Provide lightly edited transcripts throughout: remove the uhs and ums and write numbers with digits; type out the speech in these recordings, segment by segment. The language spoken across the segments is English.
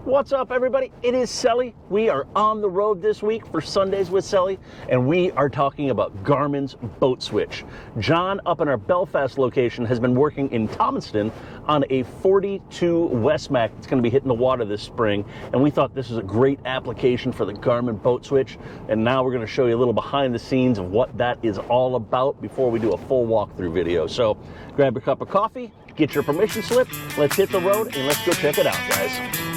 What's up, everybody? It is Sully. We are on the road this week for Sundays with Sully, and we are talking about Garmin's boat switch. John, up in our Belfast location, has been working in Thomaston on a 42 Westmac that's going to be hitting the water this spring, and we thought this was a great application for the Garmin boat switch, and now we're going to show you a little behind the scenes of what that is all about before we do a full walkthrough video. So grab a cup of coffee, get your permission slip, let's hit the road, and let's go check it out, guys.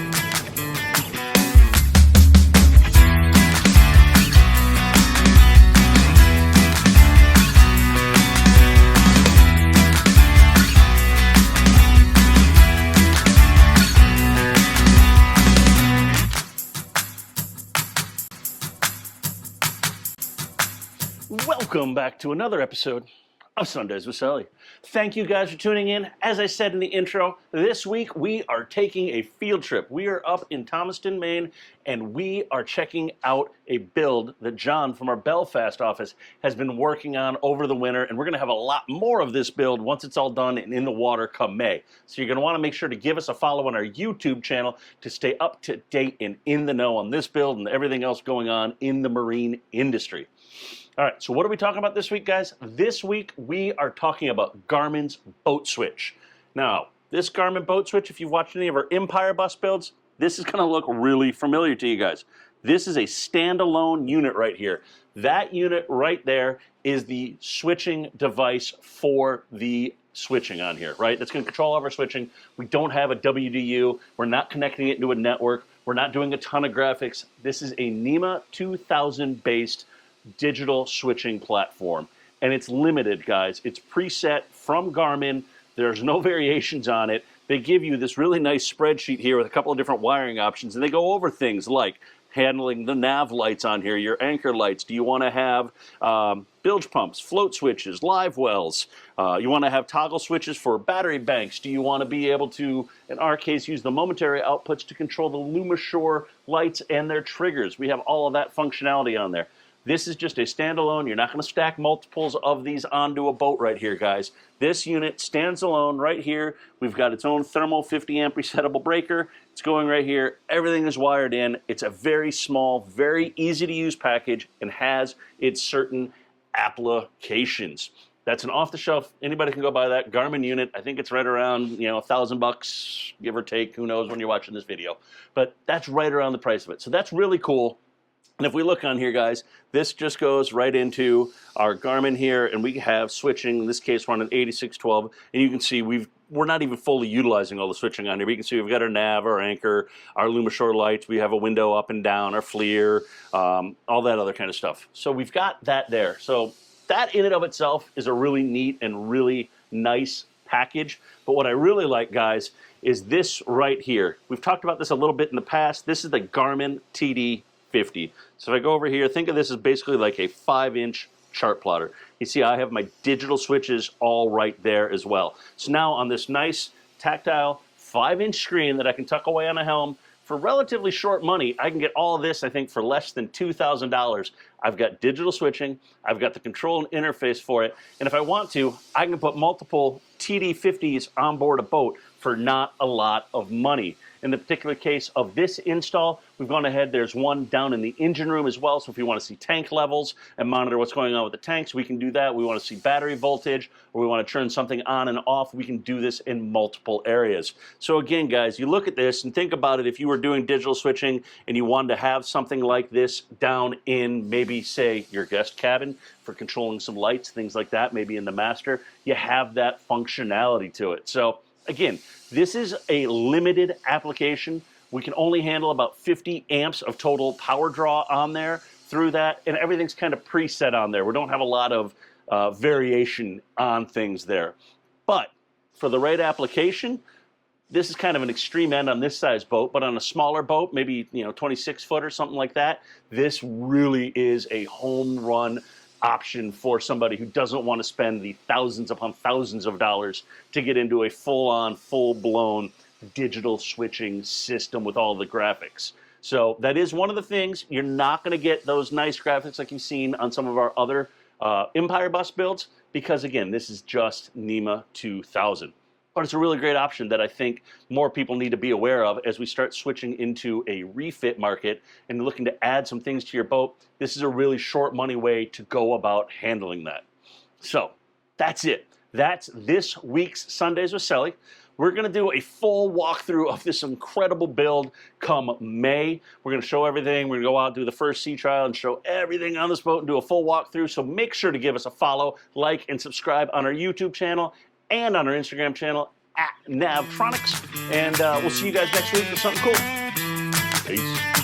Welcome back to another episode of Sundays with Sully. Thank you guys for tuning in. As I said in the intro, this week we are taking a field trip. We are up in Thomaston, Maine, and we are checking out a build that John from our Belfast office has been working on over the winter, and we're going to have a lot more of this build once it's all done and in the water come May. So you're going to want to make sure to give us a follow on our YouTube channel to stay up to date and in the know on this build and everything else going on in the marine industry. All right, so what are we talking about this week, guys? This week, we are talking about Garmin's boat switch. Now, this Garmin boat switch, if you've watched any of our Empire bus builds, this is gonna look really familiar to you guys. This is a standalone unit right here. That unit right there is the switching device for the switching on here, right? That's gonna control all of our switching. We don't have a WDU. We're not connecting it to a network. We're not doing a ton of graphics. This is a NEMA 2000 based digital switching platform, and it's limited, guys. It's preset from Garmin. There's no variations on it. They give you this really nice spreadsheet here with a couple of different wiring options, and they go over things like handling the nav lights on here, your anchor lights. Do you want to have bilge pumps, float switches, live wells? You want to have toggle switches for battery banks? Do you want to be able to, in our case, use the momentary outputs to control the Lumishore lights and their triggers? We have all of that functionality on there. This is just a standalone. You're not going to stack multiples of these onto a boat right here, guys. This unit stands alone right here. We've got its own thermal 50 amp resettable breaker. It's going right here. Everything is wired in. It's a very small, very easy to use package and has its certain applications. That's an off-the-shelf. Anybody can go buy that Garmin unit. I think it's right around, $1,000, give or take. Who knows when you're watching this video. But that's right around the price of it. So that's really cool. And if we look on here, guys, this just goes right into our Garmin here, and we have switching. In this case, we're on an 8612, and you can see we're not even fully utilizing all the switching on here. But you can see we've got our nav, our anchor, our Lumishore lights. We have a window up and down, our FLIR, all that other kind of stuff. So we've got that there. So that in and of itself is a really neat and really nice package. But what I really like, guys, is this right here. We've talked about this a little bit in the past. This is the Garmin TD50. So if I go over here, think of this as basically like a 5-inch chart plotter. You see I have my digital switches all right there as well. So now on this nice tactile 5-inch screen that I can tuck away on a helm, for relatively short money, I can get all of this, I think, for less than $2,000. I've got digital switching, I've got the control and interface for it, and if I want to, I can put multiple TD50s on board a boat for not a lot of money. In the particular case of this install, we've gone ahead, there's one down in the engine room as well, so if you want to see tank levels and monitor what's going on with the tanks, we can do that. We want to see battery voltage, or we want to turn something on and off, we can do this in multiple areas. So again, guys, you look at this and think about it, if you were doing digital switching and you wanted to have something like this down in maybe, say, your guest cabin for controlling some lights, things like that, maybe in the master, you have that functionality to it. So again, this is a limited application. We can only handle about 50 amps of total power draw on there through that, and everything's kind of preset on there. We don't have a lot of variation on things there. But for the right application, this is kind of an extreme end on this size boat, but on a smaller boat, maybe 26 foot or something like that, this really is a home run option for somebody who doesn't want to spend the thousands upon thousands of dollars to get into a full-on, full-blown digital switching system with all the graphics. So that is one of the things. You're not going to get those nice graphics like you've seen on some of our other Empire bus builds because, again, this is just NEMA 2000. but it's a really great option that I think more people need to be aware of as we start switching into a refit market and looking to add some things to your boat. This is a really short money way to go about handling that. So that's it. That's this week's Sundays with Sully. We're going to do a full walkthrough of this incredible build come May. We're going to show everything. We're going to go out, do the first sea trial, and show everything on this boat and do a full walkthrough. So make sure to give us a follow, like, and subscribe on our YouTube channel and on our Instagram channel at Navtronics. And we'll see you guys next week with something cool. Peace.